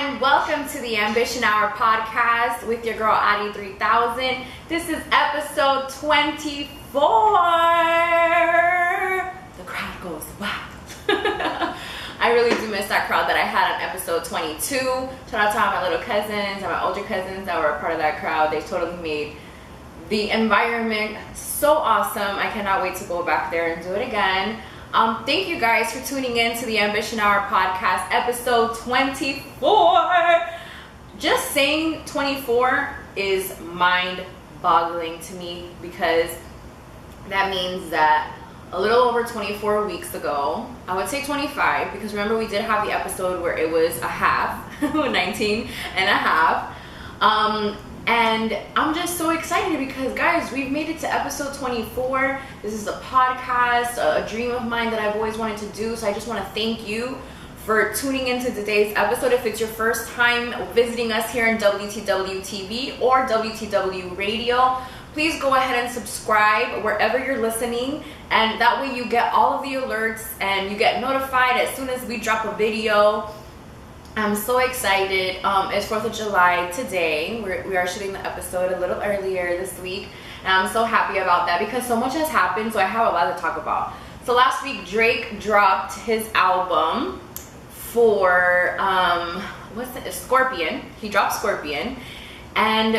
and welcome to the Ambition Hour podcast with your girl Addie 3000. This is episode 24. The crowd goes wow. I really do miss that crowd that I had on episode 22. Shout out to all my little cousins and my older cousins that were a part of that crowd. They totally made the environment so awesome. I cannot wait to go back there and do it again. Thank you guys for tuning in to the Ambition Hour podcast, episode 24. Just saying 24 is mind-boggling to me because that means that a little over 24 weeks ago, I would say 25, because remember we did have the episode where it was a half, 19 and a half. And I'm just so excited because, guys, we've made it to episode 24. This is a podcast, a dream of mine that I've always wanted to do. So I just want to thank you for tuning into today's episode. If it's your first time visiting us here in WTW TV or WTW Radio, please go ahead and subscribe wherever you're listening. And that way you get all of the alerts and you get notified as soon as we drop a video. I'm so excited. It's 4th of July today. We are shooting the episode a little earlier this week. And I'm so happy about that because so much has happened, so I have a lot to talk about. So last week, Drake dropped his album for, Scorpion. He dropped Scorpion. And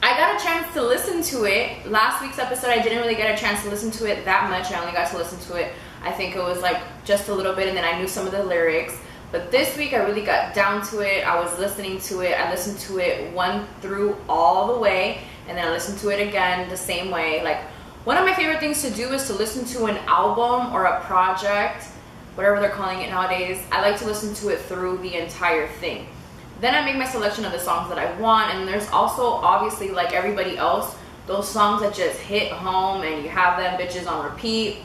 I got a chance to listen to it. Last week's episode, I didn't really get a chance to listen to it that much. I only got to listen to it, I think it was like just a little bit, and then I knew some of the lyrics. But this week I really got down to it. I was listening to it. I listened to it one through all the way, and then I listened to it again the same way. Like, one of my favorite things to do is to listen to an album or a project, whatever they're calling it nowadays. I like to listen to it through the entire thing. Then I make my selection of the songs that I want, and there's also, obviously, like everybody else, those songs that just hit home and you have them bitches on repeat.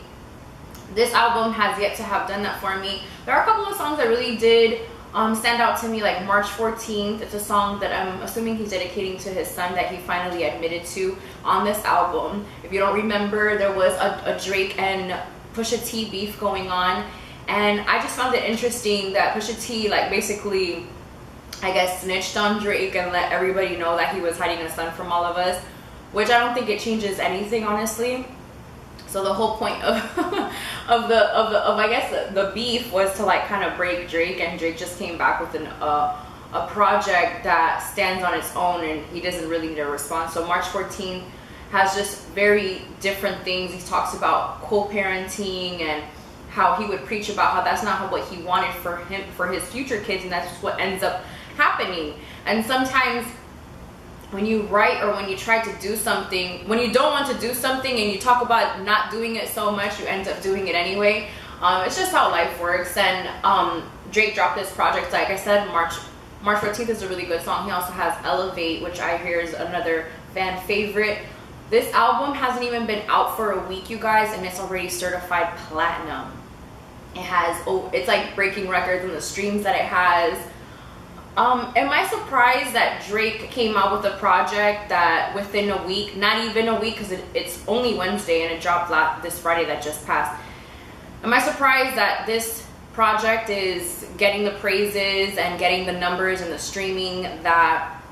This album has yet to have done that for me. There are a couple of songs that really did stand out to me, like March 14th. It's a song that I'm assuming he's dedicating to his son that he finally admitted to on this album. If you don't remember, there was a Drake and Pusha T beef going on. And I just found it interesting that Pusha T, like, basically, I guess, snitched on Drake and let everybody know that he was hiding a son from all of us, which I don't think it changes anything, honestly. So the whole point of I guess the beef was to like kind of break Drake, and Drake just came back with a project that stands on its own, and he doesn't really need a response. So March 14th has just very different things. He talks about co-parenting and how he would preach about how that's not what he wanted for his future kids, and that's just what ends up happening. And sometimes when you write or when you try to do something, when you don't want to do something and you talk about not doing it so much, you end up doing it anyway. It's just how life works. And Drake dropped this project, like I said, March 14th is a really good song. He also has Elevate, which I hear is another fan favorite. This album hasn't even been out for a week, you guys, and it's already certified platinum. It's like breaking records in the streams that it has. Am I surprised that Drake came out with a project that within a week, not even a week, because it's only Wednesday and it dropped this Friday that just passed. Am I surprised that this project is getting the praises and getting the numbers and the streaming that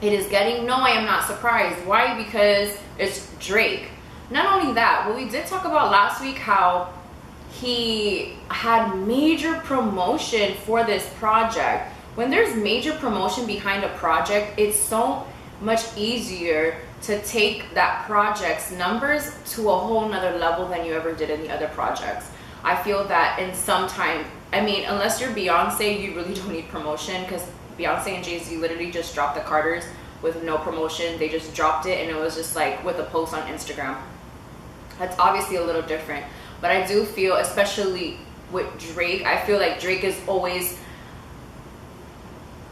it is getting? No, I am not surprised. Why? Because it's Drake. Not only that, but we did talk about last week how he had major promotion for this project. When there's major promotion behind a project, it's so much easier to take that project's numbers to a whole nother level than you ever did in the other projects. I feel that in some time, I mean, unless you're Beyonce, you really don't need promotion, because Beyonce and Jay-Z literally just dropped the Carters with no promotion. They just dropped it and it was just like with a post on Instagram. That's obviously a little different. But I do feel, especially with Drake, I feel like Drake is always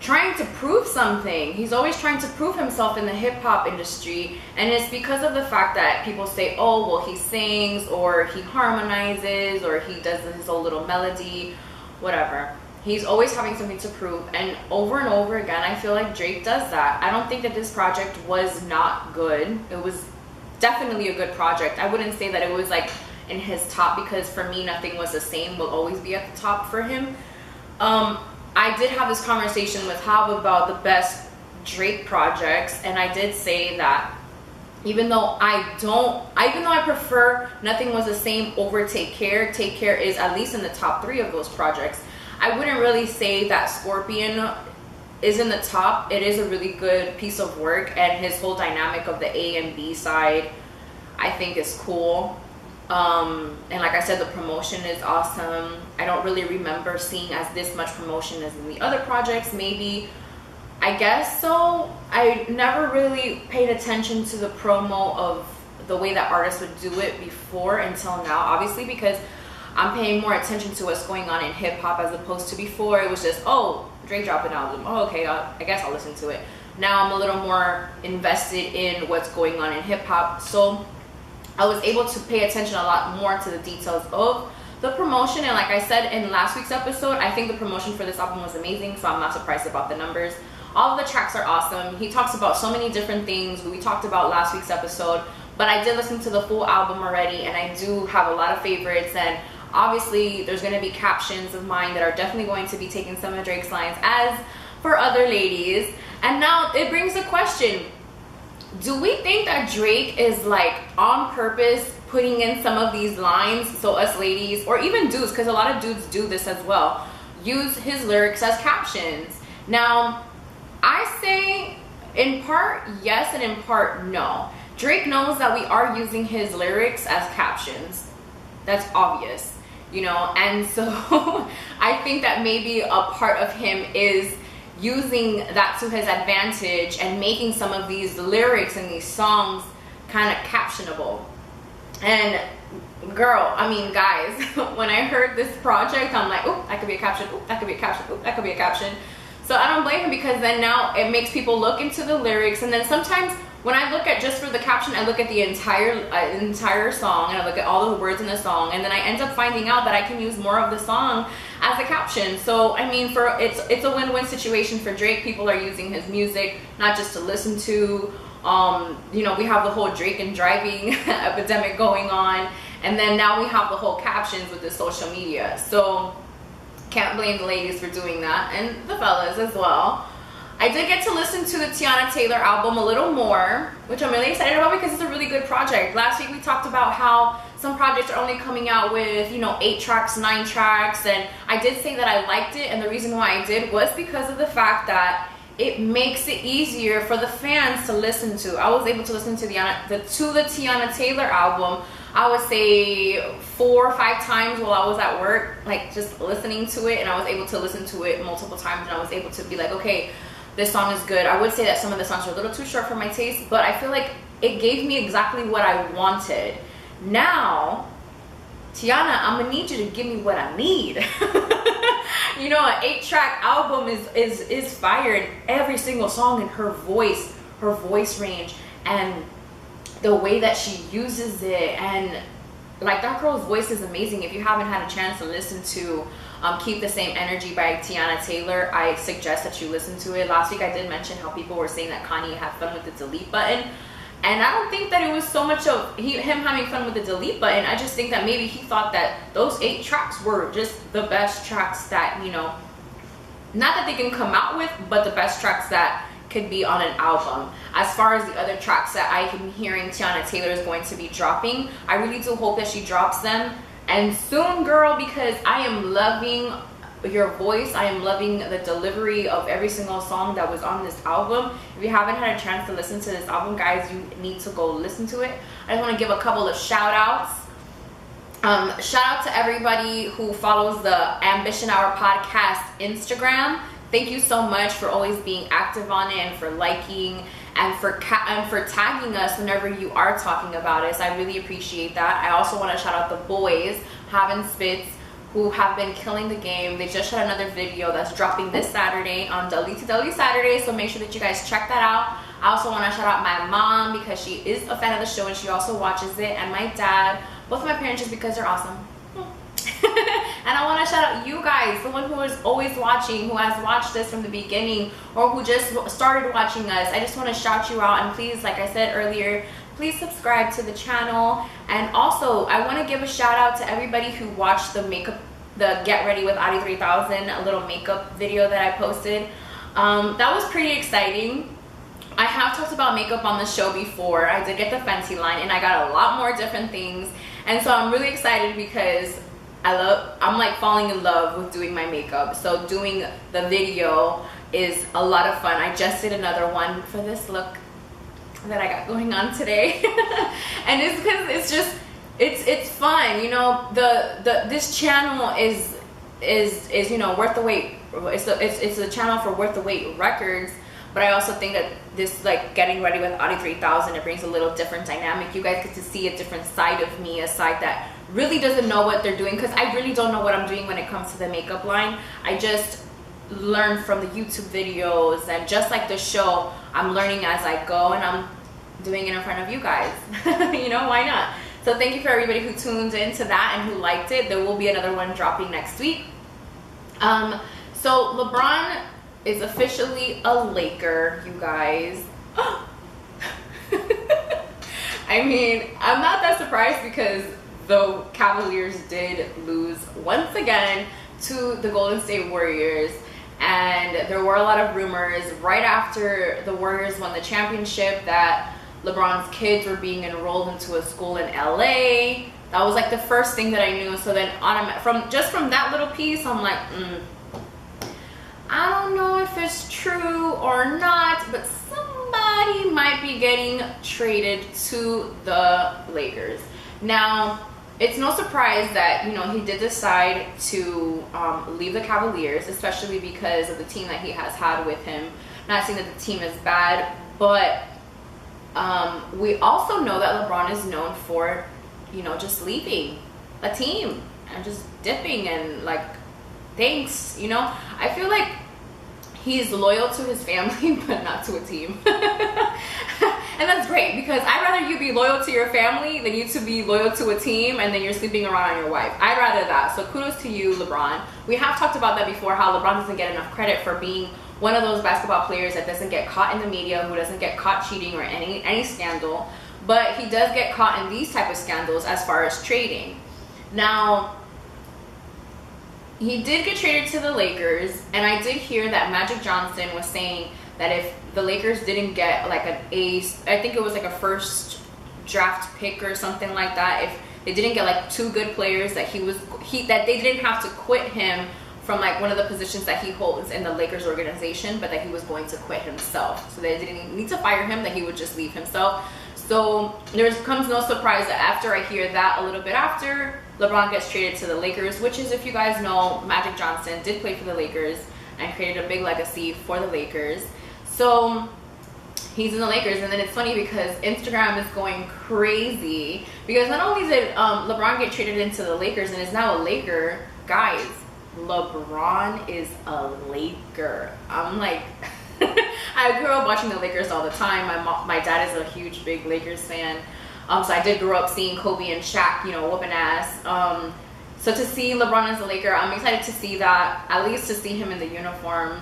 trying to prove something. He's always trying to prove himself in the hip-hop industry, and it's because of the fact that people say, oh, well, he sings or he harmonizes or he does his own little melody, whatever. He's always having something to prove, and over again I feel like Drake does that. I don't think that this project was not good. It was definitely a good project. I wouldn't say that it was like in his top, because for me nothing was the same, will always be at the top for him. I did have this conversation with Hab about the best Drake projects, and I did say that even though I prefer Nothing Was the Same over Take Care is at least in the top 3 of those projects. I wouldn't really say that Scorpion is in the top. It is a really good piece of work, and his whole dynamic of the A and B side I think is cool. And like I said, the promotion is awesome. I don't really remember seeing as this much promotion as in the other projects. Maybe, I guess so. I never really paid attention to the promo of the way that artists would do it before until now, obviously, because I'm paying more attention to what's going on in hip-hop as opposed to before. It was just, oh, Drake dropped an album, oh, okay, I guess I'll listen to it. Now I'm a little more invested in what's going on in hip-hop, so I was able to pay attention a lot more to the details of the promotion. And like I said in last week's episode, I think the promotion for this album was amazing, so I'm not surprised about the numbers. All of the tracks are awesome. He talks about so many different things we talked about last week's episode, but I did listen to the full album already, and I do have a lot of favorites. And obviously there's going to be captions of mine that are definitely going to be taking some of Drake's lines as for other ladies. And now it brings a question. Do we think that Drake is like on purpose putting in some of these lines so us ladies, or even dudes, because a lot of dudes do this as well, use his lyrics as captions? Now, I say in part yes and in part no. Drake knows that we are using his lyrics as captions. That's obvious, you know, and so I think that maybe a part of him is using that to his advantage and making some of these lyrics and these songs kind of captionable. And girl, I mean, guys, when I heard this project, I'm like, oh, that could be a caption, oh, that could be a caption, oh, that could be a caption. So I don't blame him, because then now it makes people look into the lyrics. And then sometimes when I look at just for the caption, I look at the entire song, and I look at all the words in the song, and then I end up finding out that I can use more of the song as a caption. So I mean, it's a win-win situation for Drake. People are using his music not just to listen to. You know, we have the whole Drake and driving epidemic going on, and then now we have the whole captions with the social media. So can't blame the ladies for doing that, and the fellas as well. I did get to listen to the Teyana Taylor album a little more, which I'm really excited about because it's a really good project. Last week we talked about how some projects are only coming out with, you know, 8 tracks, 9 tracks, and I did say that I liked it, and the reason why I did was because of the fact that it makes it easier for the fans to listen to. I was able to listen to the Teyana Taylor album, I would say 4 or 5 times while I was at work, like just listening to it, and I was able to listen to it multiple times, and I was able to be like, okay, this song is good. I would say that some of the songs are a little too short for my taste, but I feel like it gave me exactly what I wanted. Now, Teyana, I'm gonna need you to give me what I need. You know, an 8-track album is fire, and every single song in her voice range, and the way that she uses it, and like that girl's voice is amazing. If you haven't had a chance to listen to Keep the Same Energy by Teyana Taylor, I suggest that you listen to it. Last week I did mention how people were saying that Kanye had fun with the delete button, and I don't think that it was so much of him having fun with the delete button. I just think that maybe he thought that those 8 tracks were just the best tracks that, you know, not that they can come out with, but the best tracks that could be on an album. As far as the other tracks that I am hearing Teyana Taylor is going to be dropping, I really do hope that she drops them, and soon, girl, because I am loving your voice. I am loving the delivery of every single song that was on this album. If you haven't had a chance to listen to this album, guys, you need to go listen to it. I just want to give a couple of shout outs. Shout out to everybody who follows the Ambition Hour Podcast Instagram. Thank you so much for always being active on it, and for liking, and for tagging us whenever you are talking about us. I really appreciate that. I also want to shout out the boys, Having Spits, who have been killing the game. They just shot another video that's dropping this Saturday on Deli to Deli Saturday, so make sure that you guys check that out. I also want to shout out my mom, because she is a fan of the show and she also watches it, and my dad, both of my parents, just because they're awesome. And I want to shout out you guys, the one who is always watching, who has watched this from the beginning, or who just started watching us. I just want to shout you out, and please, like I said earlier, please subscribe to the channel. And also, I want to give a shout out to everybody who watched the makeup the Get Ready with Adi 3000, a little makeup video that I posted. That was pretty exciting. I have talked about makeup on the show before. I did get the Fenty line and I got a lot more different things. And so I'm really excited because I'm like falling in love with doing my makeup. So doing the video is a lot of fun. I just did another one for this look that I got going on today. And it's because it's just, it's fun, you know. This channel is you know, worth the wait. It's a channel for worth the wait records. But I also think that this, like, getting ready with Adi 3000, it brings a little different dynamic. You guys get to see a different side of me, a side that really doesn't know what they're doing, because I really don't know what I'm doing when it comes to the makeup line. I just learn from the YouTube videos, and just like the show, I'm learning as I go, and I'm doing it in front of you guys. You know, why not? So thank you for everybody who tuned into that and who liked it. There will be another one dropping next week. So LeBron is officially a Laker, you guys. I mean, I'm not that surprised because the Cavaliers did lose once again to the Golden State Warriors, and there were a lot of rumors right after the Warriors won the championship that LeBron's kids were being enrolled into a school in LA. That was like the first thing that I knew. So then from that little piece, I'm like, I don't know if it's true or not, but somebody might be getting traded to the Lakers. Now, it's no surprise that, you know, he did decide to leave the Cavaliers, especially because of the team that he has had with him. Not saying that the team is bad, but we also know that LeBron is known for, you know, just leaving a team and just dipping and like, thanks, you know. I feel like he's loyal to his family but not to a team. And that's great, because I'd rather you be loyal to your family than you to be loyal to a team and then you're sleeping around on your wife. I'd rather that. So kudos to you, LeBron. We have talked about that before, how LeBron doesn't get enough credit for being one of those basketball players that doesn't get caught in the media, who doesn't get caught cheating or any scandal. But he does get caught in these type of scandals as far as trading. Now, he did get traded to the Lakers, and I did hear that Magic Johnson was saying that if the Lakers didn't get like an ace, I think it was like a first draft pick or something like that, if they didn't get like two good players, that that they didn't have to quit him from like one of the positions that he holds in the Lakers organization, but that he was going to quit himself. So they didn't need to fire him, that he would just leave himself. So there comes no surprise that after I hear that, a little bit after, LeBron gets traded to the Lakers, which is, if you guys know, Magic Johnson did play for the Lakers and created a big legacy for the Lakers. So he's in the Lakers, and then it's funny because Instagram is going crazy because not only did LeBron get traded into the Lakers and is now a Laker, guys, LeBron is a Laker. I'm like, I grew up watching the Lakers all the time. My dad is a huge, big Lakers fan. So I did grow up seeing Kobe and Shaq, you know, whooping ass. So to see LeBron as a Laker, I'm excited to see that, at least to see him in the uniform.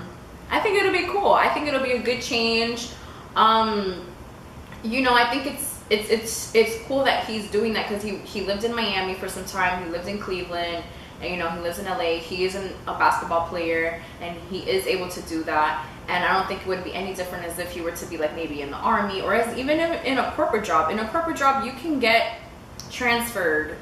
I think it'll be cool. I think it'll be a good change. You know, I think it's cool that he's doing that, because he lived in Miami for some time. He lived in Cleveland, and you know, he lives in LA. He is a basketball player, and he is able to do that. And I don't think it would be any different as if he were to be like maybe in the army, or as even in a corporate job. In a corporate job, you can get transferred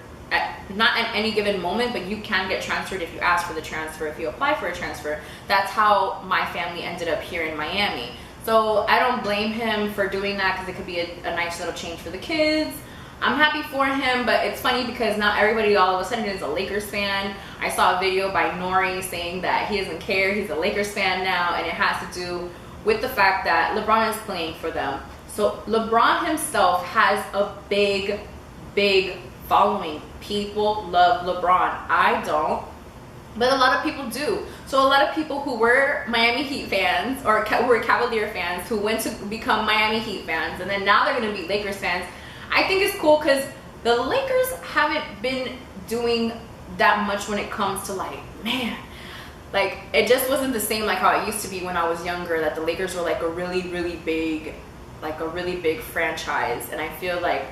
not at any given moment, but you can get transferred if you ask for the transfer, if you apply for a transfer. That's how my family ended up here in Miami. So I don't blame him for doing that, because it could be a nice little change for the kids. I'm happy for him, but it's funny because not everybody all of a sudden is a Lakers fan. I saw a video by Nori saying that he doesn't care, he's a Lakers fan now, and it has to do with the fact that LeBron is playing for them. So LeBron himself has a big, big following. People love LeBron. I don't, but a lot of people do. So a lot of people who were Miami Heat fans, or who were Cavalier fans, who went to become Miami Heat fans, and then now they're going to be Lakers fans. I think it's cool because the Lakers haven't been doing that much when it comes to like, man, like it just wasn't the same like how it used to be when I was younger, that the Lakers were like a really, really big, like a really big franchise. And I feel like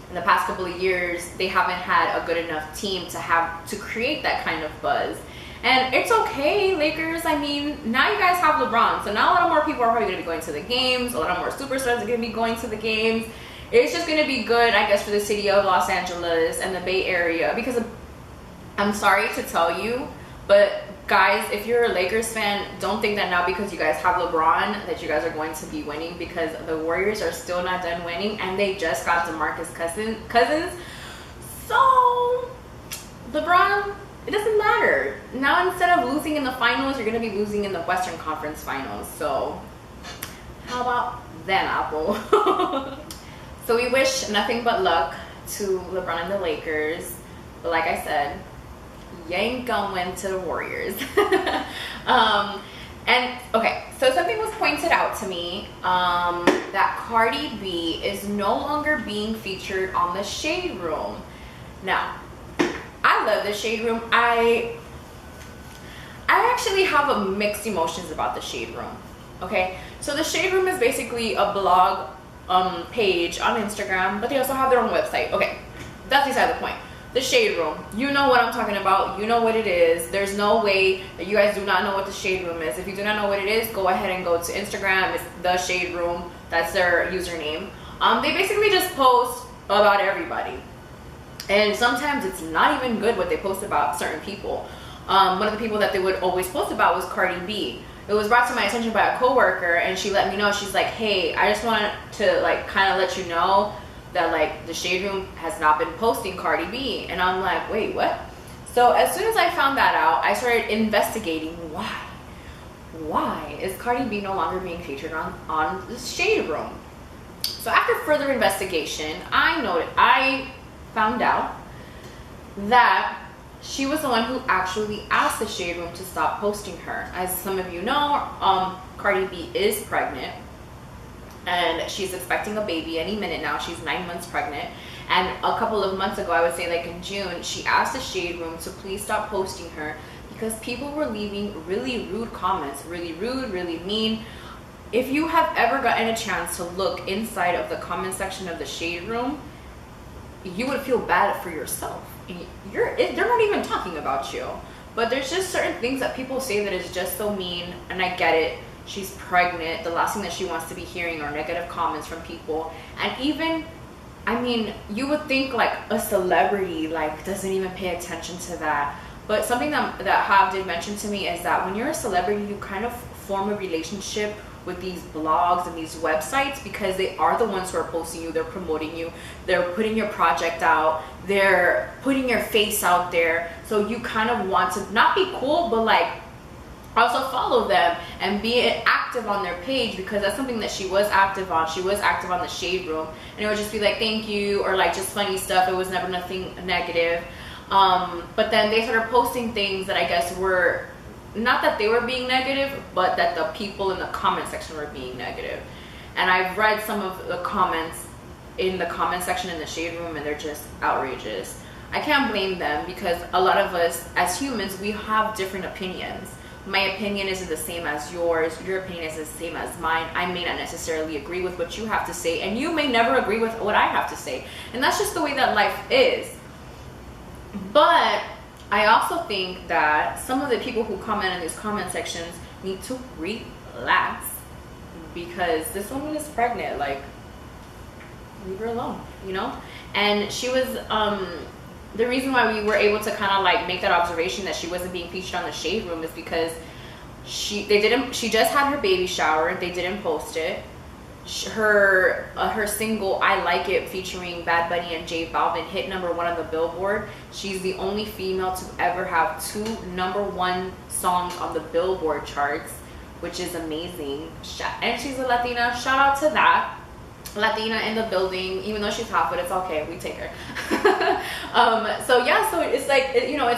in the past couple of years, they haven't had a good enough team to create that kind of buzz. And it's okay, Lakers. I mean, now you guys have LeBron, so now a lot more people are probably going to be going to the games. A lot more superstars are going to be going to the games. It's just going to be good, I guess, for the city of Los Angeles and the Bay Area, because I'm sorry to tell you, but guys, if you're a Lakers fan, don't think that now because you guys have LeBron that you guys are going to be winning, because the Warriors are still not done winning, and they just got DeMarcus Cousins. So LeBron, it doesn't matter. Now instead of losing in the finals, you're going to be losing in the Western Conference Finals. So how about then, Apple? So we wish nothing but luck to LeBron and the Lakers. But like I said, you ain't gonna win to the Warriors. And okay, so something was pointed out to me that Cardi B is no longer being featured on the Shade Room. Now, I love the Shade Room. I actually have a mixed emotions about the Shade Room. Okay, so the Shade Room is basically a blog page on Instagram, but they also have their own website. Okay, that's beside the point. The Shade Room, you know what I'm talking about, you know what it is. There's no way that you guys do not know what the Shade Room is. If you do not know what it is, go ahead and go to Instagram. It's the Shade Room. That's their username. They basically just post about everybody, and sometimes it's not even good what they post about certain people. One of the people that they would always post about was Cardi B. It was brought to my attention by a coworker, and she let me know. She's like, hey, I just wanted to like kind of let you know that like the Shade Room has not been posting Cardi B. And I'm like, wait, what? So as soon as I found that out, I started investigating why is Cardi B no longer being featured on the Shade Room. So after further investigation, I found out that she was the one who actually asked the Shade Room to stop posting her. As some of you know, Cardi B is pregnant, and she's expecting a baby any minute now. She's 9 months pregnant, and a couple of months ago, I would say like in June, she asked the Shade Room to please stop posting her because people were leaving really rude comments, really rude, really mean. If you have ever gotten a chance to look inside of the comment section of the Shade Room, you would feel bad for yourself. They're not even talking about you, but there's just certain things that people say that is just so mean. And I get it, she's pregnant, the last thing that she wants to be hearing are negative comments from people. And even, I mean, you would think like a celebrity like doesn't even pay attention to that, but something that Hav did mention to me is that when you're a celebrity, you kind of form a relationship with these blogs and these websites, because they are the ones who are posting you, they're promoting you, they're putting your project out, they're putting your face out there. So you kind of want to not be cool, but like also follow them and be active on their page, because that's something that she was active on. She was active on the Shade Room, and it would just be like thank you, or like just funny stuff. It was never nothing negative. But then they started posting things that I guess were not that they were being negative, but that the people in the comment section were being negative. And I've read some of the comments in the comment section in the Shade Room, and they're just outrageous. I can't blame them, because a lot of us as humans, we have different opinions. My opinion isn't the same as yours, your opinion isn't the same as mine. I may not necessarily agree with what you have to say, and you may never agree with what I have to say. And that's just the way that life is. But I also think that some of the people who comment in these comment sections need to relax, because this woman is pregnant. Like, leave her alone, you know? And she was, the reason why we were able to kind of like make that observation that she wasn't being featured on the Shade Room is because she just had her baby shower. They didn't post it. Her single I Like It featuring Bad Bunny and J Balvin hit #1 on the Billboard. She's the only female to ever have 2 #1 songs on the Billboard charts, which is amazing. And she's a Latina. Shout out to that. Latina in the building, even though she's hot, but it's okay, we take her. So yeah, so it's like, you know,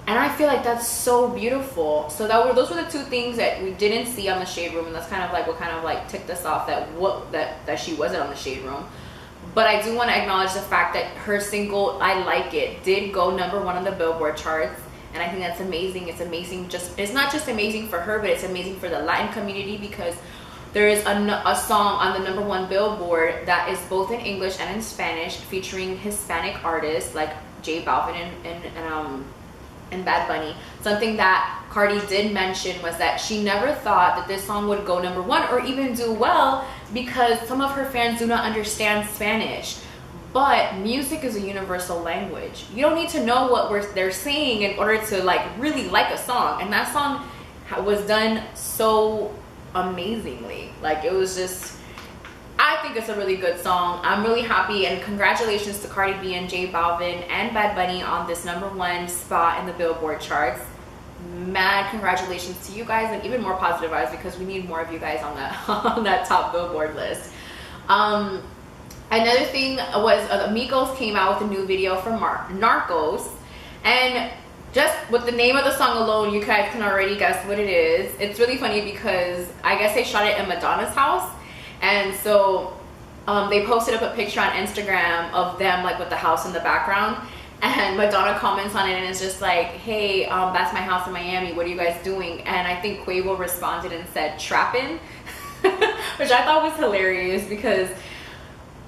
and I feel like that's so beautiful. So those were the 2 things that we didn't see on the Shade Room, and that's kind of like what kind of like ticked us off, that she wasn't on the Shade Room. But I do want to acknowledge the fact that her single I Like It did go #1 on the Billboard charts, and I think that's amazing. It's amazing. It's not just amazing for her, but it's amazing for the Latin community, because there is a song on the #1 Billboard that is both in English and in Spanish, featuring Hispanic artists like J Balvin and Bad Bunny. Something that Cardi did mention was that she never thought that this song would go #1 or even do well because some of her fans do not understand Spanish. But music is a universal language. You don't need to know what they're saying in order to like really like a song. And that song was done so amazingly. Like, it was just, I think it's a really good song. I'm really happy, and congratulations to Cardi B and J Balvin and Bad Bunny on this #1 spot in the Billboard charts. Mad congratulations to you guys, and even more positive vibes because we need more of you guys on that on that top Billboard list. Another thing was Migos came out with a new video for Narcos, and just with the name of the song alone, you guys can already guess what it is. It's really funny because I guess they shot it in Madonna's house, and so they posted up a picture on Instagram of them like with the house in the background, and Madonna comments on it and it's just like, hey, that's my house in Miami, what are you guys doing? And I think Quavo responded and said trappin', which I thought was hilarious because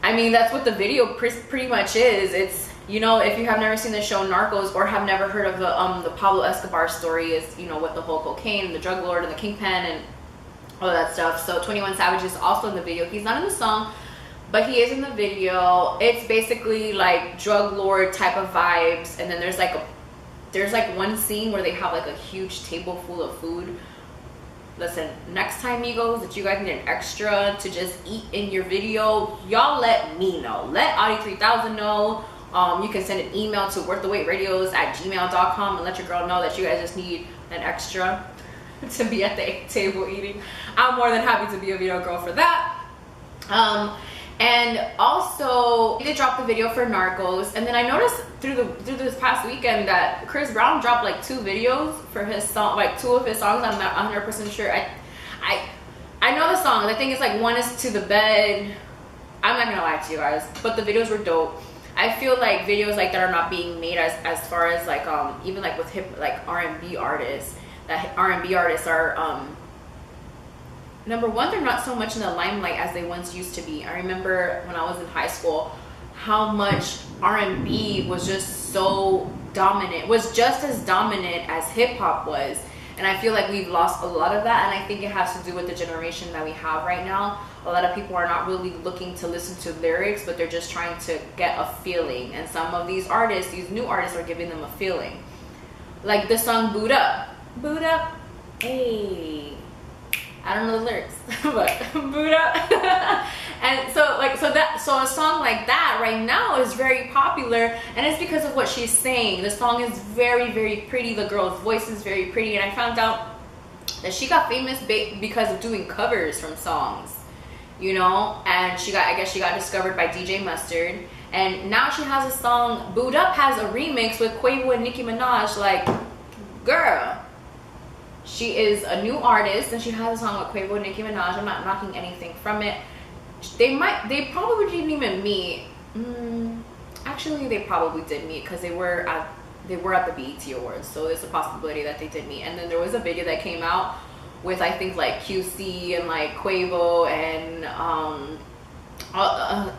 I mean, that's what the video pretty much is. It's, you know, if you have never seen the show Narcos or have never heard of the Pablo Escobar story, is, you know, with the whole cocaine, the drug lord, and the kingpin, and all that stuff. So 21 Savage is also in the video. He's not in the song, but he is in the video. It's basically like drug lord type of vibes, and then there's like one scene where they have like a huge table full of food. Listen, next time, Migos, that you guys need an extra to just eat in your video, y'all let me know. Let Audie3000 know. You can send an email to worththewaitradios@gmail.com and let your girl know that you guys just need an extra to be at the table eating. I'm more than happy to be a video girl for that. And also, they dropped the video for Narcos, and then I noticed through this past weekend that Chris Brown dropped like 2 videos for his song, like 2 of his songs. I'm not 100% sure. I know the song. The thing is, like, one is To the Bed. I'm not gonna lie to you guys, but the videos were dope. I feel like videos like that are not being made as far as like even like with like R&B artists. That R&B artists are #1, they're not so much in the limelight as they once used to be. I remember when I was in high school, how much R&B was just so dominant, was just as dominant as hip hop was. And I feel like we've lost a lot of that, and I think it has to do with the generation that we have right now. A lot of people are not really looking to listen to lyrics, but they're just trying to get a feeling. And some of these artists, these new artists, are giving them a feeling. Like the song Boot Up. Boot Up, hey. I don't know the lyrics, but boot up. And so a song like that right now is very popular, and it's because of what she's saying. The song is very, very pretty. The girl's voice is very pretty, and I found out that she got famous because of doing covers from songs, you know. And I guess she got discovered by DJ Mustard, and now she has a song. Boot Up has a remix with Quavo and Nicki Minaj. Like, girl. She is a new artist, and she has a song with Quavo and Nicki Minaj. I'm not knocking anything from it. They probably didn't even meet. Actually, they probably did meet because they were at the BET Awards, so there's a possibility that they did meet. And then there was a video that came out with, I think, like QC and like Quavo and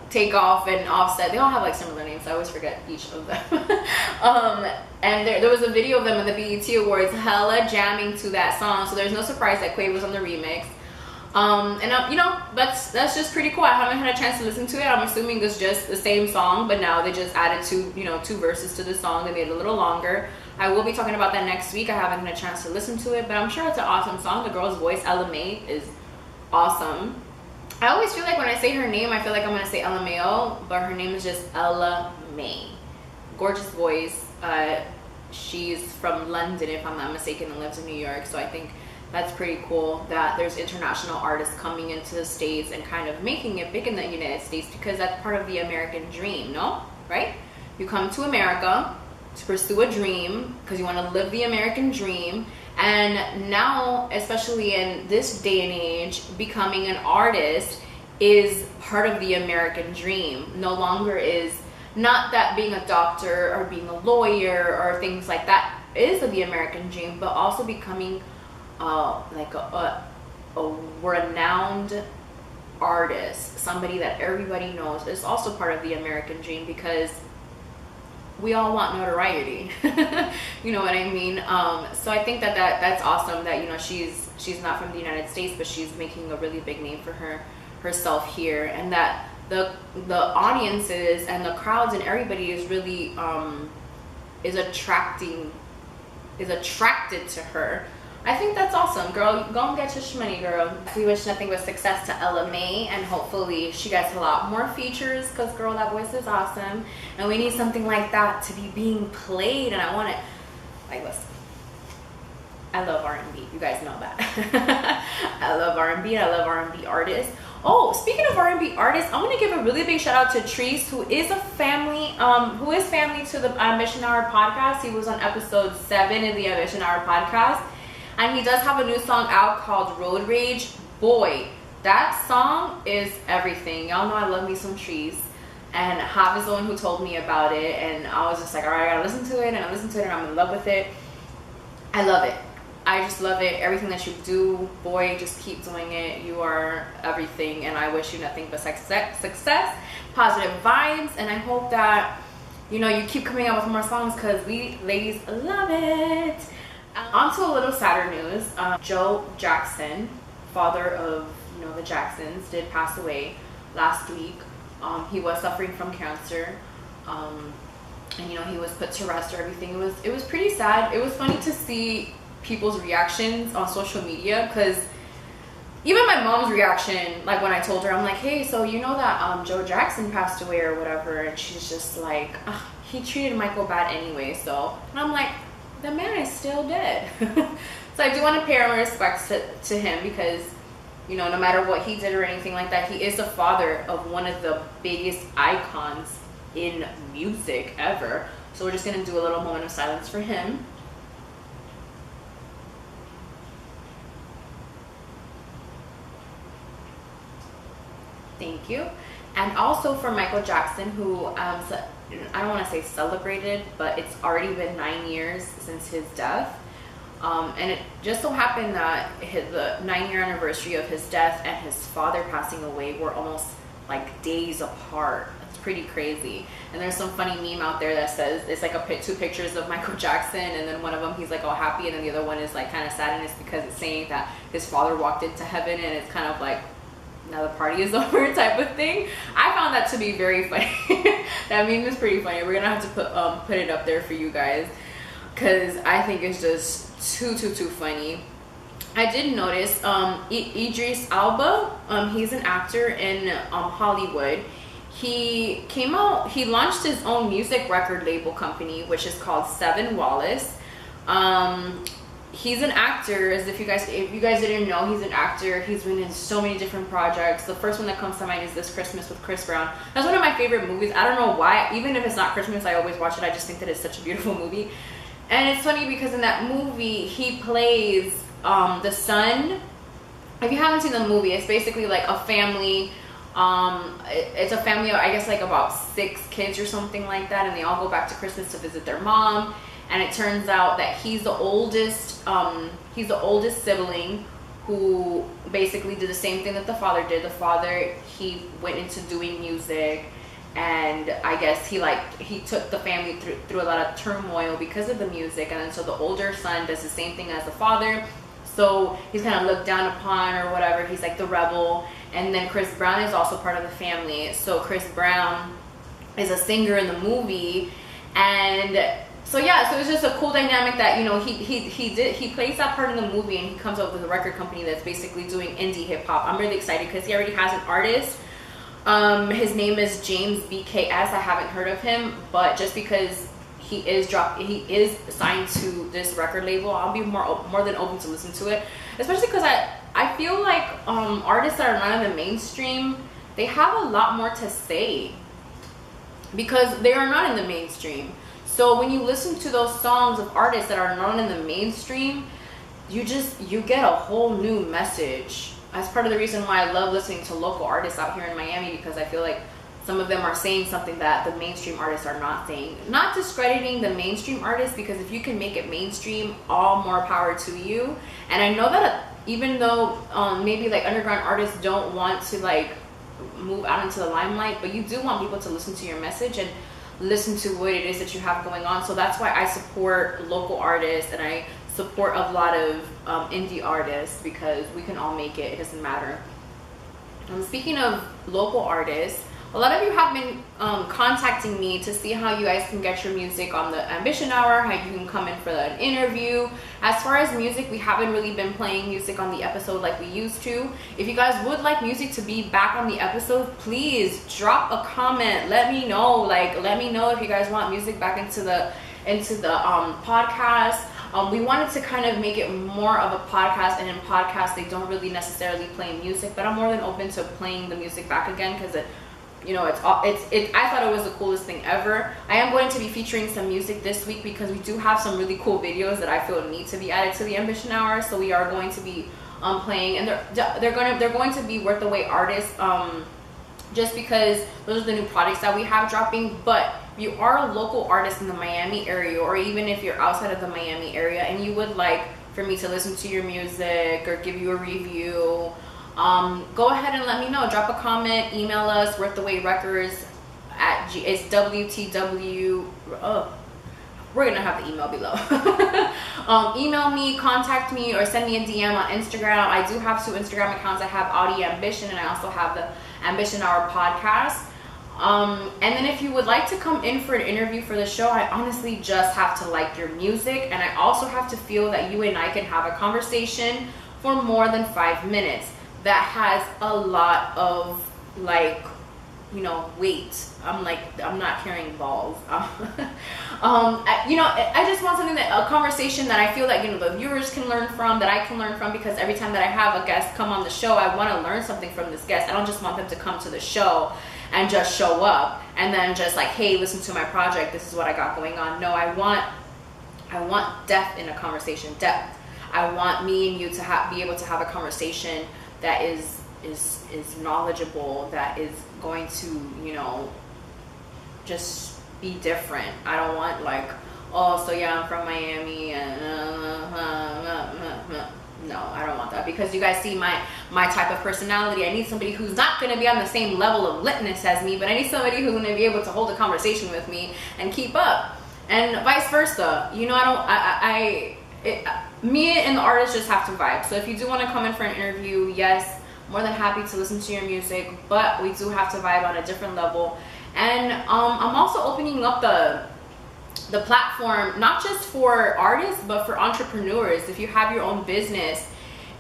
Takeoff and Offset. They all have like similar names. I always forget each of them. And there was a video of them at the BET Awards hella jamming to that song, so there's no surprise that Quavo's on the remix. You know, that's just pretty cool. I haven't had a chance to listen to it. I'm assuming it's just the same song, but now they just added 2 verses to the song. They made it a little longer. I will be talking about that next week. I haven't had a chance to listen to it, but I'm sure it's an awesome song. The girl's voice, Ella May, is awesome. I always feel like when I say her name, I feel like I'm gonna say LMAO, but her name is just Ella May. Gorgeous voice. She's from London, if I'm not mistaken, and lives in New York, so I think that's pretty cool that there's international artists coming into the States and kind of making it big in the United States, because that's part of the American dream, no? Right? You come to America to pursue a dream because you want to live the American dream, and now, especially in this day and age, becoming an artist is part of the American dream. No longer is, not that being a doctor or being a lawyer or things like that is the American dream, but also becoming like a renowned artist, somebody that everybody knows, is also part of the American dream, because we all want notoriety. You know what I mean? So I think that that's awesome that, you know, she's not from the United States, but she's making a really big name for herself here, and that the audiences and the crowds and everybody is really is attracted to her. I think that's awesome, girl. Go and get your shmoney, girl. We wish nothing but success to Ella Mai, and hopefully she gets a lot more features, because girl, that voice is awesome, and we need something like that to be being played. And I want it, like, listen, I love R&B, you guys know that. I love R&B, I love R&B artists. Oh, speaking of R&B artists, I want to give a really big shout out to Treese, who is family to the Ambition Hour podcast. He was on episode 7 in the Ambition Hour podcast, and he does have a new song out called Road Rage. Boy, that song is everything. Y'all know I love me some Treese, and Hav is the one who told me about it, and I was just like, all right, I gotta listen to it, and I listened to it, and I'm in love with it. I love it. I just love it. Everything that you do, boy, just keep doing it. You are everything, and I wish you nothing but success, positive vibes, and I hope that, you know, you keep coming out with more songs, because we ladies love it. On to a little sadder news. Joe Jackson, father of, you know, the Jacksons, did pass away last week. He was suffering from cancer, and, you know, he was put to rest or everything. It was pretty sad. It was funny to see people's reactions on social media, because even my mom's reaction, like when I told her, I'm like, hey, so you know that Joe Jackson passed away or whatever, and she's just like, he treated Michael bad anyway. So, and I'm like, the man is still dead. So I do want to pay our respects to him, because, you know, no matter what he did or anything like that, he is the father of one of the biggest icons in music ever. So we're just gonna do a little moment of silence for him. Thank you. And also for Michael Jackson, who I don't want to say celebrated, but it's already been 9 years since his death. And it just so happened that the 9-year anniversary of his death and his father passing away were almost like days apart. It's pretty crazy. And there's some funny meme out there that says, it's like two pictures of Michael Jackson, and then one of them he's like all happy, and then the other one is like kind of sad, and it's because it's saying that his father walked into heaven, and it's kind of like, now the party is over type of thing. I found that to be very funny. That meme is pretty funny. We're gonna have to put it up there for you guys, because I think it's just too funny. I did notice Idris Elba, he's an actor in Hollywood. He launched his own music record label company, which is called Seven Wallace. He's an actor, as if you guys didn't know, he's an actor. He's been in so many different projects. The first one that comes to mind is This Christmas with Chris Brown. That's one of my favorite movies. I don't know why. Even if it's not Christmas, I always watch it. I just think that it's such a beautiful movie. And it's funny because in that movie, he plays the son. If you haven't seen the movie, it's basically like a family. It's a family of, I guess, like about 6 kids or something like that, and they all go back to Christmas to visit their mom. And it turns out that he's the oldest sibling, who basically did the same thing that the father did. The father, he went into doing music, and I guess he took the family through a lot of turmoil because of the music. And then so the older son does the same thing as the father, so he's kind of looked down upon or whatever. He's like the rebel. And then Chris Brown is also part of the family, so Chris Brown is a singer in the movie. And so yeah, so it's just a cool dynamic that, you know, he plays that part in the movie, and he comes up with a record company that's basically doing indie hip hop. I'm really excited because he already has an artist. His name is James BKS. I haven't heard of him, but just because he is signed to this record label, I'll be more than open to listen to it. Especially because I feel like artists that are not in the mainstream, they have a lot more to say because they are not in the mainstream. So when you listen to those songs of artists that are not in the mainstream, you get a whole new message. That's part of the reason why I love listening to local artists out here in Miami, because I feel like Some of them are saying something that the mainstream artists are not saying. Not discrediting the mainstream artists, because if you can make it mainstream, all more power to you. And I know that even though maybe like underground artists don't want to like move out into the limelight, but you do want people to listen to your message and listen to what it is that you have going on. So that's why I support local artists, and I support a lot of indie artists, because we can all make it. It doesn't matter. Speaking of local artists, a lot of you have been contacting me to see how you guys can get your music on the Ambition Hour, how you can come in for an interview. As far as music, we haven't really been playing music on the episode like we used to. If you guys would like music to be back on the episode, please drop a comment. Let me know. Let me know if you guys want music back into the podcast. We wanted to kind of make it more of a podcast, and in podcasts they don't really necessarily play music, but I'm more than open to playing the music back again, because I thought it was the coolest thing ever. I am going to be featuring some music this week, because we do have some really cool videos that I feel need to be added to the Ambition Hour. So we are going to be playing, and they're going to be worth the wait artists, just because those are the new projects that we have dropping. But if you are a local artist in the Miami area, or even if you're outside of the Miami area and you would like for me to listen to your music or give you a review, go ahead and let me know. Drop a comment, email us, Worth the Wait Records it's WTW. We're gonna have the email below. Email me, contact me, or send me a DM on Instagram. I do have 2 Instagram accounts. I have Audi Ambition, and I also have the Ambition Hour podcast. And then if you would like to come in for an interview for the show, I honestly just have to like your music, and I also have to feel that you and I can have a conversation for more than 5 minutes that has a lot of weight. I'm not carrying balls. I just want something a conversation that I feel like, the viewers can learn from, that I can learn from, because every time that I have a guest come on the show, I want to learn something from this guest. I don't just want them to come to the show and just show up and then just like, hey, listen to my project, this is what I got going on. No, I want depth in a conversation, depth. I want me and you to be able to have a conversation that is knowledgeable, that is going to, just be different. I don't want I'm from Miami and no, I don't want that, because you guys see my type of personality. I need somebody who's not going to be on the same level of litness as me, but I need somebody who's going to be able to hold a conversation with me and keep up, and vice versa. Me and the artist just have to vibe. So if you do want to come in for an interview, yes, more than happy to listen to your music, but we do have to vibe on a different level. And I'm also opening up the platform, not just for artists, but for entrepreneurs. If you have your own business,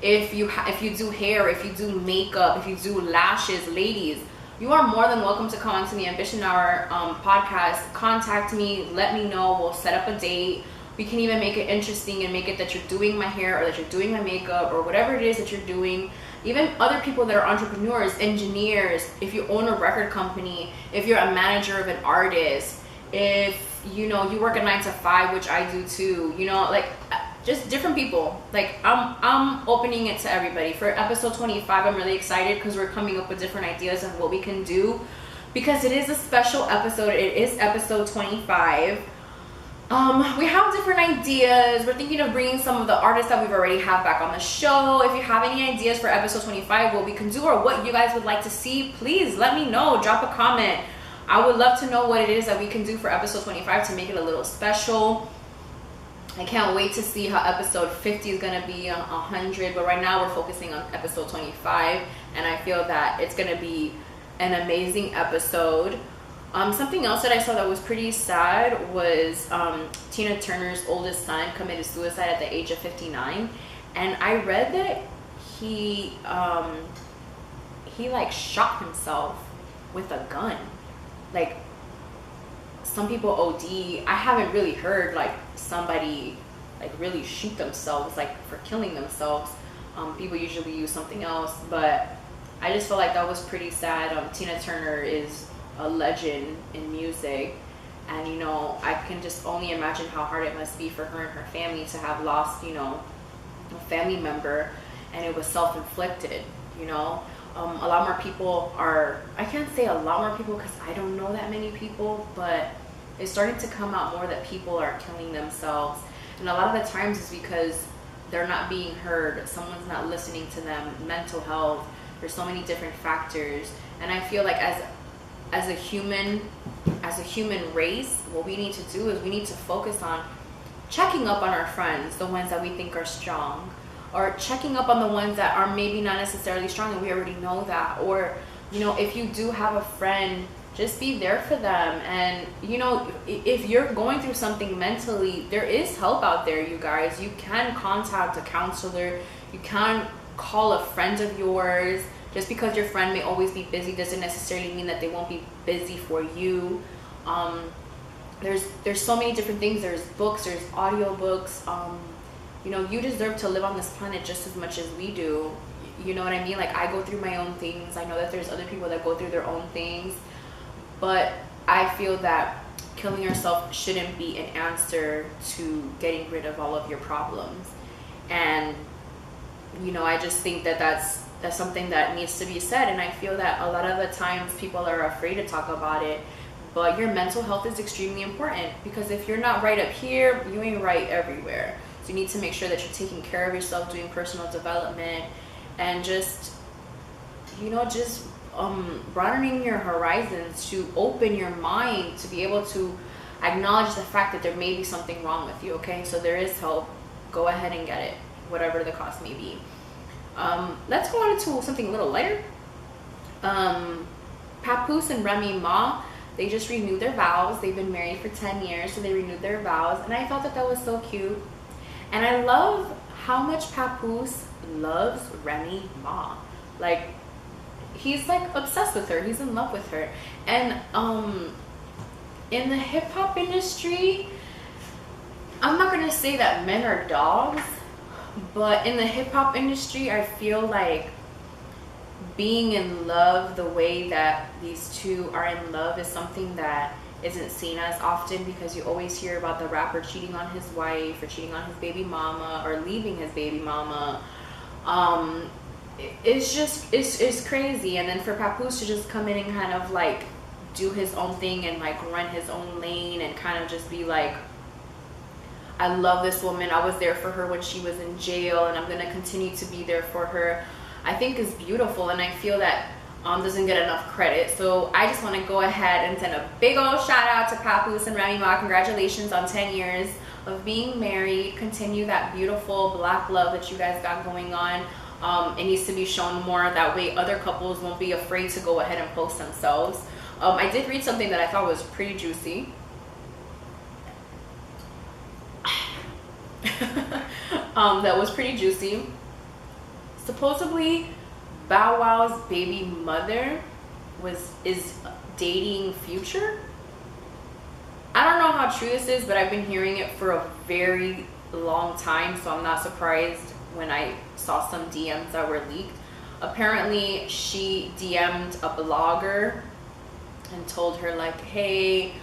if you do hair, if you do makeup, if you do lashes, ladies, you are more than welcome to come onto the Ambition Hour podcast. Contact me, let me know. We'll set up a date. We can even make it interesting and make it that you're doing my hair, or that you're doing my makeup, or whatever it is that you're doing. Even other people that are entrepreneurs, engineers, if you own a record company, if you're a manager of an artist, if you work a 9 to 5, which I do too, just different people. I'm opening it to everybody. For episode 25, I'm really excited, because we're coming up with different ideas of what we can do, because it is a special episode. It is episode 25. We have different ideas. We're thinking of bringing some of the artists that we've already have back on the show. If you have any ideas for episode 25, what we can do, or what you guys would like to see, please let me know. Drop a comment. I would love to know what it is that we can do for episode 25 to make it a little special. I can't wait to see how episode 50 is going to be on 100, but right now we're focusing on episode 25, and I feel that it's going to be an amazing episode. Something else that I saw that was pretty sad was Tina Turner's oldest son committed suicide at the age of 59, and I read that he shot himself with a gun. Some people OD. I haven't really heard somebody really shoot themselves for killing themselves. People usually use something else, but I just feel like that was pretty sad. Tina Turner is a legend in music, and I can just only imagine how hard it must be for her and her family to have lost a family member, and it was self-inflicted. A lot more people are, I can't say a lot more people because I don't know that many people, but it's starting to come out more that people are killing themselves. And a lot of the times it's because they're not being heard. Someone's not listening to them. Mental health. There's so many different factors. And I feel like as a human race, what we need to do is we need to focus on checking up on our friends, the ones that we think are strong, or checking up on the ones that are maybe not necessarily strong and we already know that. Or, you know, if you do have a friend, just be there for them. And, you know, if you're going through something mentally, there is help out there, you guys. You can contact a counselor. You can call a friend of yours. Just because your friend may always be busy doesn't necessarily mean that they won't be busy for you. There's so many different things. There's books, there's audiobooks. You know, you deserve to live on this planet just as much as we do. You know what I mean? Like, I go through my own things. I know that there's other people that go through their own things. But I feel that killing yourself shouldn't be an answer to getting rid of all of your problems. And, you know, I just think that that's something that needs to be said. And I feel that a lot of the times people are afraid to talk about it. But your mental health is extremely important, because if you're not right up here, you ain't right everywhere. So you need to make sure that you're taking care of yourself, doing personal development, and just, you know, just broadening your horizons, to open your mind, to be able to acknowledge the fact that there may be something wrong with you. Okay, so there is help. Go ahead and get it, whatever the cost may be. Let's go on into something a little lighter. Papoose and Remy Ma, they just renewed their vows. They've been married for 10 years, so they renewed their vows, and I thought that was so cute. And I love how much Papoose loves Remy Ma. Like, he's like obsessed with her. He's in love with her. And in the hip-hop industry, I'm not gonna say that men are dogs, but in the hip-hop industry, I feel like being in love the way that these two are in love is something that isn't seen as often, because you always hear about the rapper cheating on his wife, or cheating on his baby mama, or leaving his baby mama. It's crazy. And then for Papoose to just come in and kind of like do his own thing and like run his own lane and kind of just be like, I love this woman, I was there for her when she was in jail, and I'm gonna continue to be there for her, I think is beautiful. And I feel that doesn't get enough credit. So I just want to go ahead and send a big old shout out to Papoose and Remy Ma. Congratulations on 10 years of being married. Continue that beautiful black love that you guys got going on. It needs to be shown more. That way other couples won't be afraid to go ahead and post themselves. I did read something that I thought was pretty juicy. That was pretty juicy. Supposedly Bow Wow's baby mother is dating Future. I don't know how true this is, but I've been hearing it for a very long time, so I'm not surprised when I saw some DMs that were leaked. Apparently she DM'd a blogger and told her like, hey,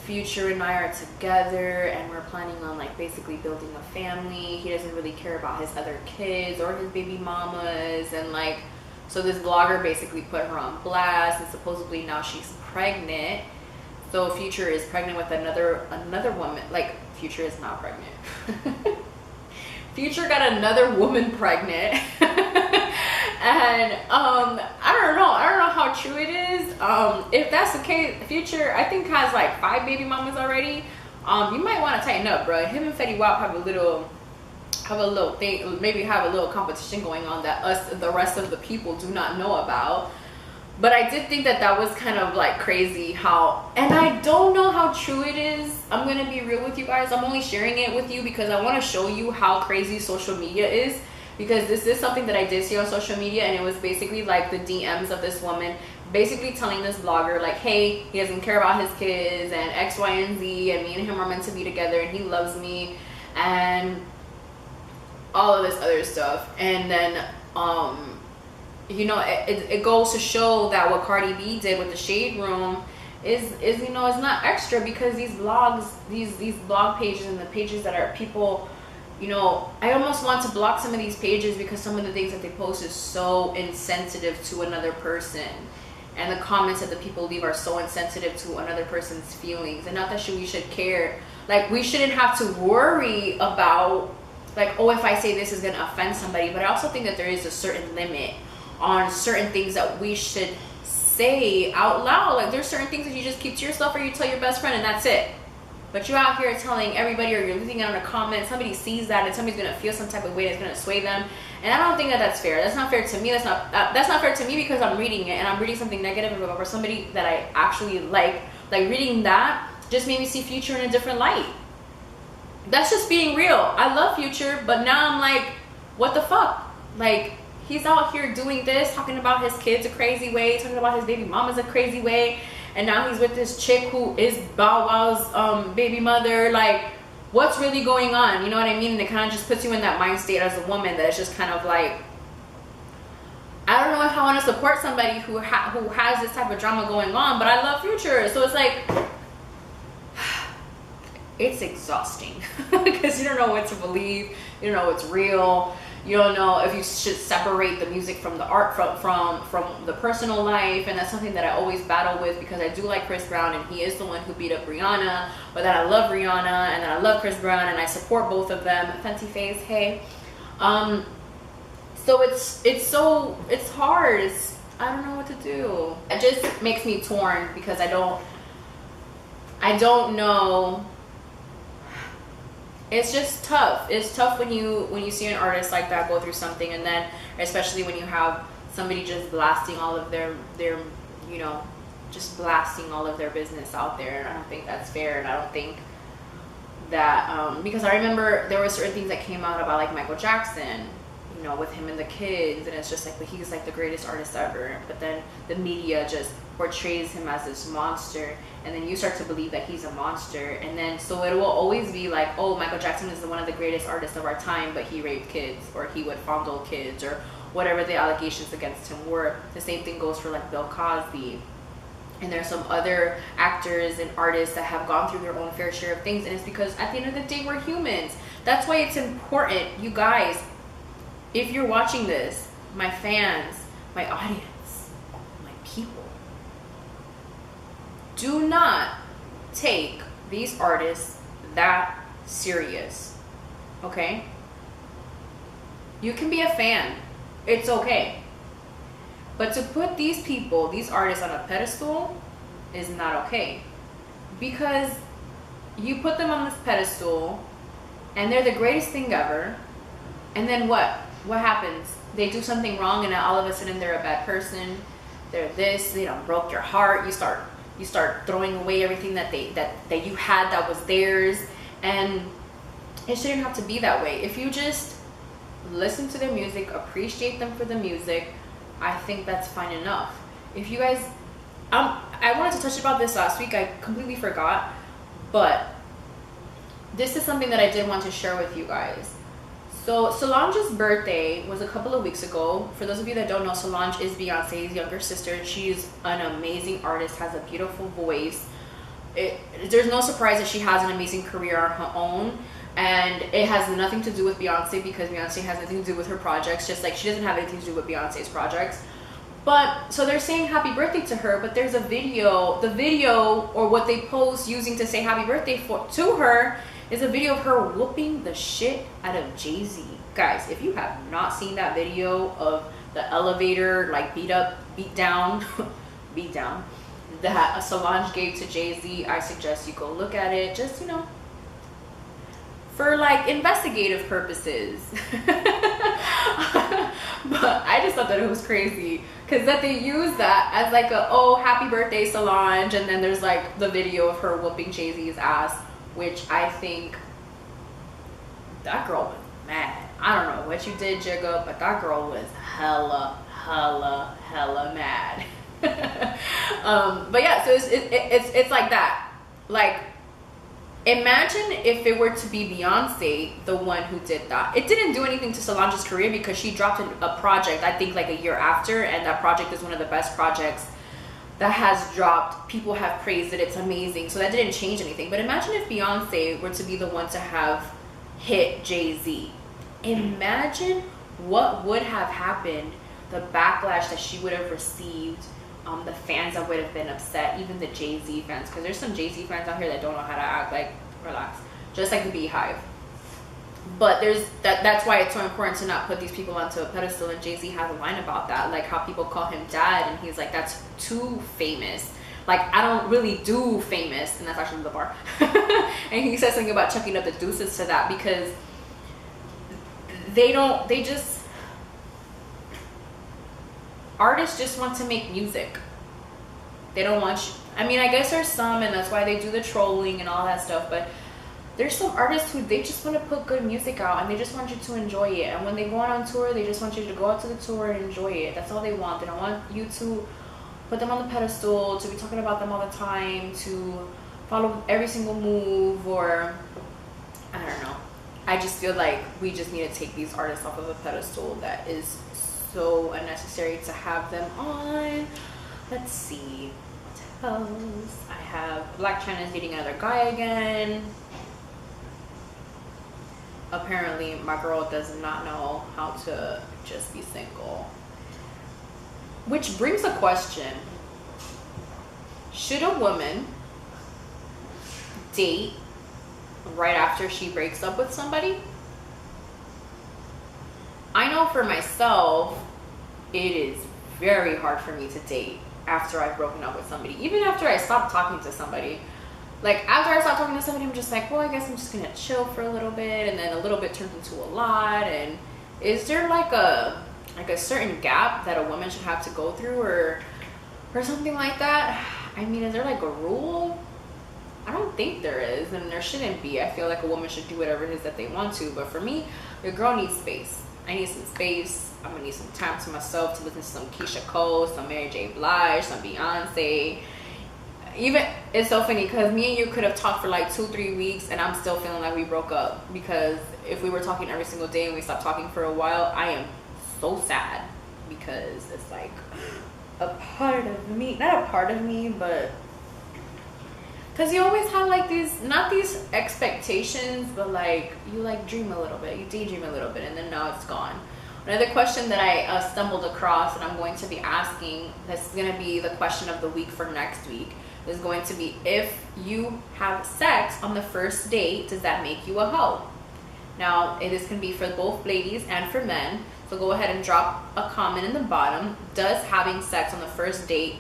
Future and I are together and we're planning on like basically building a family. He doesn't really care about his other kids or his baby mamas, and like, so this blogger basically put her on blast, and supposedly now she's pregnant. So Future is pregnant with another woman. Like, Future is not pregnant. Future got another woman pregnant. And I don't know how true it is. If that's the case, Future I think has like 5 baby mamas already. You might want to tighten up, bro. Him and Fetty Wap have a little thing, maybe have a little competition going on that the rest of the people do not know about. But I did think that was kind of like crazy how, and I don't know how true it is. I'm gonna be real with you guys. I'm only sharing it with you because I want to show you how crazy social media is. Because this is something that I did see on social media, and it was basically like the DMs of this woman basically telling this blogger like, hey, he doesn't care about his kids and X, Y, and Z, and me and him are meant to be together, and he loves me, and all of this other stuff. And then you know, it goes to show that what Cardi B did with the Shade Room is you know, it's not extra, because these blogs, these blog pages and the pages that are people you know, I almost want to block some of these pages because some of the things that they post is so insensitive to another person. And the comments that the people leave are so insensitive to another person's feelings. And not that we should care. Like, we shouldn't have to worry about, like, oh, if I say this is going to offend somebody. But I also think that there is a certain limit on certain things that we should say out loud. Like, there's certain things that you just keep to yourself, or you tell your best friend, and that's it. But you're out here telling everybody, or you're leaving it on a comment, somebody sees that and somebody's going to feel some type of way that's going to sway them. And I don't think that that's fair. That's not fair to me. That's not fair to me because I'm reading it and I'm reading something negative about somebody that I actually like. Like, reading that just made me see Future in a different light. That's just being real. I love Future, but now I'm like, what the fuck? Like, he's out here doing this, talking about his kids a crazy way, talking about his baby mamas a crazy way. And now he's with this chick who is Bow Wow's baby mother. Like, what's really going on? You know what I mean? And it kind of just puts you in that mind state as a woman that it's just kind of like, I don't know if I want to support somebody who has this type of drama going on, but I love Future. So it's like, it's exhausting because you don't know what to believe. You don't know what's real. You don't know if you should separate the music from the art, from the personal life. And that's something that I always battle with, because I do like Chris Brown and he is the one who beat up Rihanna, but then I love Rihanna and then I love Chris Brown and I support both of them. Fenty Face, hey. So it's hard. I don't know what to do. It just makes me torn because I don't know. It's just tough. It's tough when you see an artist like that go through something, and then especially when you have somebody just blasting all of their you know, just blasting all of their business out there. And I don't think that's fair. And I don't think that because I remember there were certain things that came out about, like, Michael Jackson, you know, with him and the kids, and it's just like, but he's like the greatest artist ever. But then the media just portrays him as this monster, and then you start to believe that he's a monster. And then so it will always be like, oh, Michael Jackson is one of the greatest artists of our time, but he raped kids, or he would fondle kids, or whatever the allegations against him were. The same thing goes for, like, Bill Cosby. And there's some other actors and artists that have gone through their own fair share of things, and it's because at the end of the day, we're humans. That's why it's important, you guys, if you're watching this, my fans, my audience, my people, do not take these artists that serious, okay? You can be a fan, it's okay. But to put these people, these artists on a pedestal is not okay. Because you put them on this pedestal and they're the greatest thing ever, and then what? What happens? They do something wrong and all of a sudden they're a bad person. They're this, they don't broke your heart. You start throwing away everything that you had that was theirs, and it shouldn't have to be that way. If you just listen to their music, appreciate them for the music, I think that's fine enough. If you guys, I wanted to touch about this last week, I completely forgot, but this is something that I did want to share with you guys. So Solange's birthday was a couple of weeks ago. For those of you that don't know, Solange is Beyonce's younger sister. She's an amazing artist, has a beautiful voice. There's no surprise that she has an amazing career on her own. And it has nothing to do with Beyonce, because Beyonce has nothing to do with her projects, just like she doesn't have anything to do with Beyonce's projects. But so they're saying happy birthday to her, but there's a video, the video, or what they post using to say happy birthday to her, is a video of her whooping the shit out of Jay-Z. Guys, if you have not seen that video of the elevator, like beat down that Solange gave to Jay-Z, I suggest you go look at it. Just, you know, for like investigative purposes. But I just thought that it was crazy, because that they use that as like a, oh, happy birthday Solange, and then there's like the video of her whooping Jay-Z's ass, which I think that girl was mad. I don't know what you did, Jigga, but that girl was hella mad. But yeah, so it's like that. Like, imagine if it were to be Beyonce, the one who did that. It didn't do anything to Solange's career, because she dropped a project, I think, like a year after, and that project is one of the best projects that has dropped. People have praised it, it's amazing. So that didn't change anything. But imagine if Beyonce were to be the one to have hit Jay-Z. Imagine what would have happened, the backlash that she would have received, the fans that would have been upset, even the Jay-Z fans, because there's some Jay-Z fans out here that don't know how to act. Like, relax, just like the Beehive. But that's why it's so important to not put these people onto a pedestal. And Jay-Z has a line about that, like how people call him dad, and he's like, that's too famous. Like, I don't really do famous, and that's actually the bar. And he said something about chucking up the deuces to that, because artists just want to make music. They don't want you. I mean, I guess there's some, and that's why they do the trolling and all that stuff, but there's some artists who they just want to put good music out, and they just want you to enjoy it. And when they go on tour, they just want you to go out to the tour and enjoy it. That's all they want. They don't want you to put them on the pedestal, to be talking about them all the time, to follow every single move, or I don't know. I just feel like we just need to take these artists off of a pedestal that is so unnecessary to have them on. Let's see what else I have. Black China's dating another guy again. Apparently my girl does not know how to just be single, which brings a question: should a woman date right after she breaks up with somebody? I know for myself, it is very hard for me to date after I've broken up with somebody. Even after I stop talking to somebody. Like, after I stop talking to somebody, I'm just like, well, I guess I'm just gonna chill for a little bit, and then a little bit turns into a lot. And is there like a certain gap that a woman should have to go through, or something like that? I mean, is there like a rule? I don't think there is, and there shouldn't be. I feel like a woman should do whatever it is that they want to, but for me, your girl needs space. I need some space. I'm gonna need some time to myself to listen to some Keisha Cole, some Mary J. Blige, some Beyonce. Even, it's so funny because me and you could have talked for like 2-3 weeks and I'm still feeling like we broke up, because if we were talking every single day and we stopped talking for a while, I am so sad, because it's like a part of me, not a part of me, but because you always have like these, not these expectations, but like you like dream a little bit, you daydream a little bit, and then now it's gone. Another question that I stumbled across, and I'm going to be asking, this is going to be the question of the week for next week, is going to be, if you have sex on the first date, does that make you a hoe? Now, this can be for both ladies and for men, so go ahead and drop a comment in the bottom. Does having sex on the first date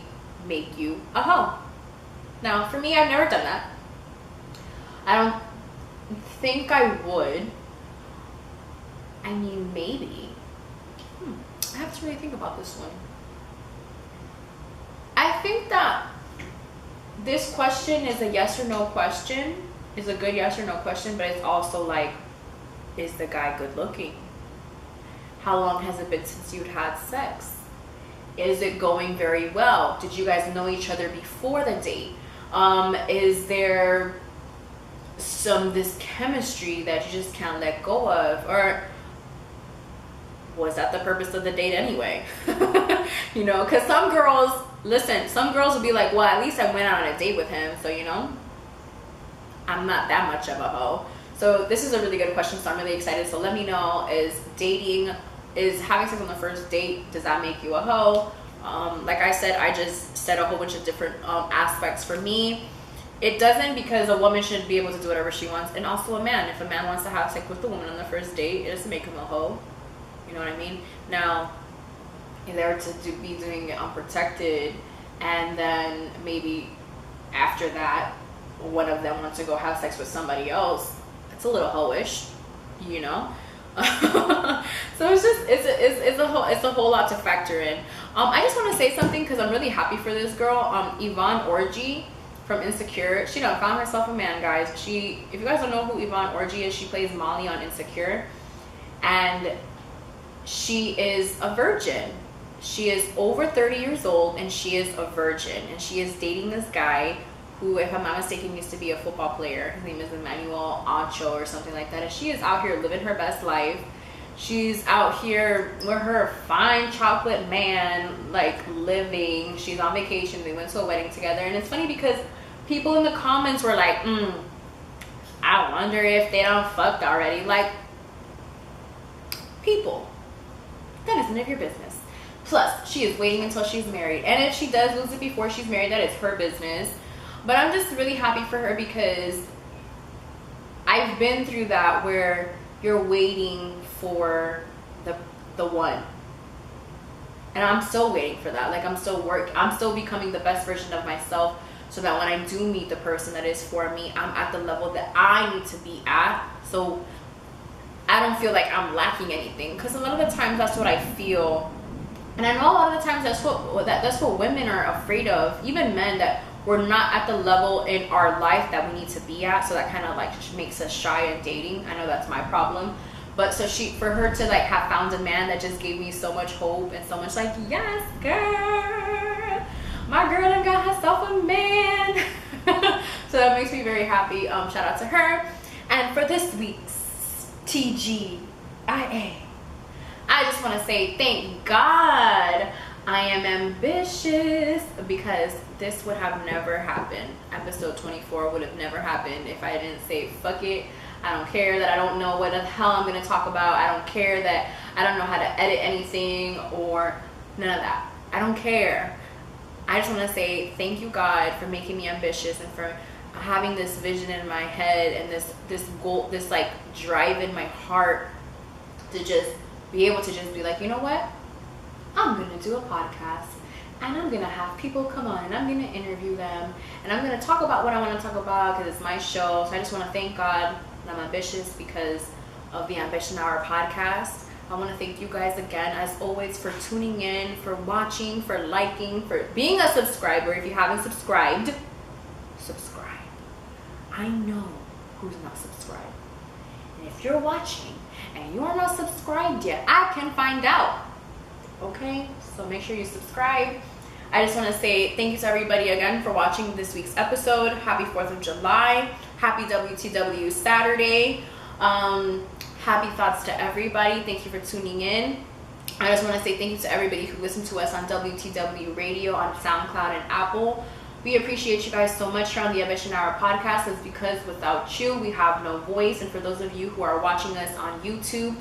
make you a hoe? Now, for me, I've never done that. I don't think I would. I mean, maybe. I have to really think about this one. I think that this question is a yes or no question. It's a good yes or no question, but it's also like, is the guy good looking? How long has it been since you'd had sex? Is it going very well? Did you guys know each other before the date? Is there this chemistry that you just can't let go of? Or was that the purpose of the date anyway? You know, because some girls, listen, some girls will be like, well, at least I went out on a date with him, so, you know, I'm not that much of a hoe. So this is a really good question, so I'm really excited. So let me know, is having sex on the first date, does that make you a hoe? Like I said, I just said a whole bunch of different aspects. For me, it doesn't, because a woman should be able to do whatever she wants. And also a man, if a man wants to have sex with a woman on the first date, it doesn't make him a hoe. You know what I mean? Now, if they were to be doing it unprotected, and then maybe after that, one of them wants to go have sex with somebody else, it's a little hoe-ish, you know? So it's a whole lot to factor in. I just want to say something, because I'm really happy for this girl, Yvonne Orji from Insecure. She done found herself a man, guys. If you guys don't know who Yvonne Orji is, she plays Molly on Insecure, and she is a virgin. She is over 30 years old, and she is a virgin, and she is dating this guy who, if I'm not mistaken, used to be a football player. His name is Emmanuel Ancho or something like that. And she is out here living her best life. She's out here with her fine chocolate man, like, living. She's on vacation. They went to a wedding together. And it's funny because people in the comments were like, I wonder if they don't fucked already. Like, people, that is none of your business. Plus, she is waiting until she's married. And if she does lose it before she's married, that is her business. But I'm just really happy for her because I've been through that where you're waiting for the one. And I'm still waiting for that. Like, I'm still becoming the best version of myself so that when I do meet the person that is for me, I'm at the level that I need to be at. So I don't feel like I'm lacking anything. Because a lot of the times that's what I feel. And I know a lot of the times that's what women are afraid of. Even men, that we're not at the level in our life that we need to be at. So that kind of like makes us shy in dating. I know that's my problem. But so for her to like have found a man that just gave me so much hope and so much like, yes, girl, my girl done got herself a man. So that makes me very happy. Shout out to her. And for this week's TGIA, I just want to say thank God I am ambitious, because this would have never happened. Episode 24 would have never happened if I didn't say fuck it. I don't care that I don't know what the hell I'm going to talk about. I don't care that I don't know how to edit anything or none of that. I don't care. I just want to say thank you, God, for making me ambitious and for having this vision in my head and this goal, this like drive in my heart to just be able to just be like, you know what? I'm going to do a podcast and I'm going to have people come on and I'm going to interview them and I'm going to talk about what I want to talk about because it's my show. So I just want to thank God that I'm ambitious because of the Ambition Hour podcast. I want to thank you guys again, as always, for tuning in, for watching, for liking, for being a subscriber. If you haven't subscribed, subscribe. I know who's not subscribed. And if you're watching and you're not subscribed yet, I can find out. Okay? So make sure you subscribe. I just want to say thank you to everybody again for watching this week's episode. Happy 4th of July. Happy WTW Saturday. Happy thoughts to everybody. Thank you for tuning in. I just want to say thank you to everybody who listened to us on WTW Radio, on Soundcloud and Apple. We appreciate you guys so much here on the Ambition Hour podcast. It's because without you, we have no voice. And for those of you who are watching us on YouTube,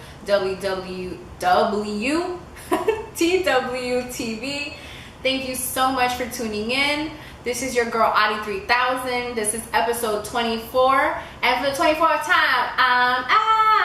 TWTV, thank you so much for tuning in. This is your girl, Adi 3000. This is episode 24. And for the 24th time, I'm out.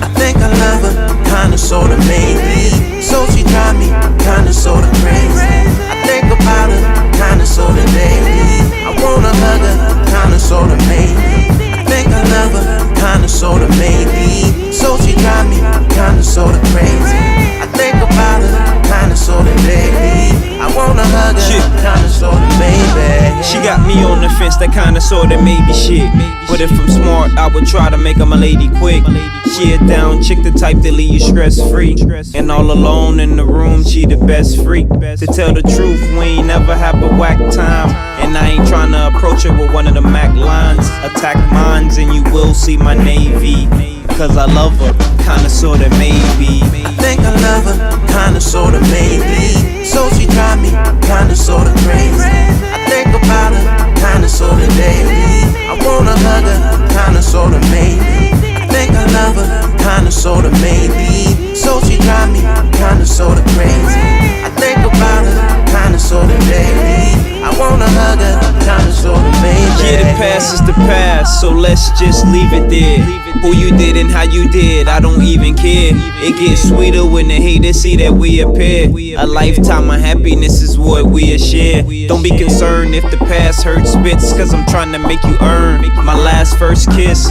I think I love her, kinda sorta maybe. So she drive me, kinda sorta crazy. I think about her, kinda sorta daily. I wanna hug her, kinda sorta maybe. I think I love her, kinda sorta maybe. So she drive me, kinda sorta crazy. I think about her, kinda sorta daily. I wanna hug her, kinda sorta maybe. She got me on the fence, that kinda sorta maybe shit. But if I'm smart, I would try to make her my lady quick. She a down chick, the type that leave you stress free. And all alone in the room, she the best freak. To tell the truth, we ain't never have a whack time. And I ain't tryna approach her with one of the Mac lines. Attack mines and you will see my navy. Cause I love her, kinda sorta maybe. I think I love her, kinda sorta maybe. So she drive me, kinda sorta crazy. I think about her, kinda sorta daily. I wanna hug her, kinda sorta maybe. I think I love her, kinda sorta maybe. So she drive me, kinda sorta crazy. I think about her, kinda sorta daily. I wanna hug her, kinda sorta maybe. Yeah, the past is the past, so let's just leave it there. Who you did and how you did, I don't even care. It gets sweeter when the haters see that we appear. A lifetime of happiness is what we share. Don't be concerned if the past hurts bits, cause I'm trying to make you earn my last first kiss.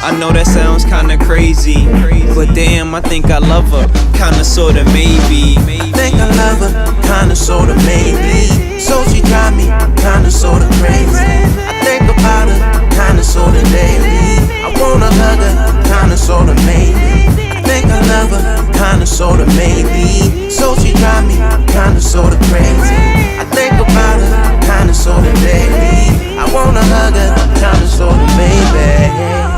I know that sounds kinda crazy, but damn, I think I love her, kinda sorta maybe. I think I love her, kinda sorta maybe. So she drive me, kinda sorta crazy. I think about her, kinda sorta daily. I wanna hug her, kinda sorta maybe. I think I love her, kinda sorta maybe. So she drive me, kinda sorta crazy. I think about her, kinda sorta daily. I wanna hug her, kinda sorta maybe.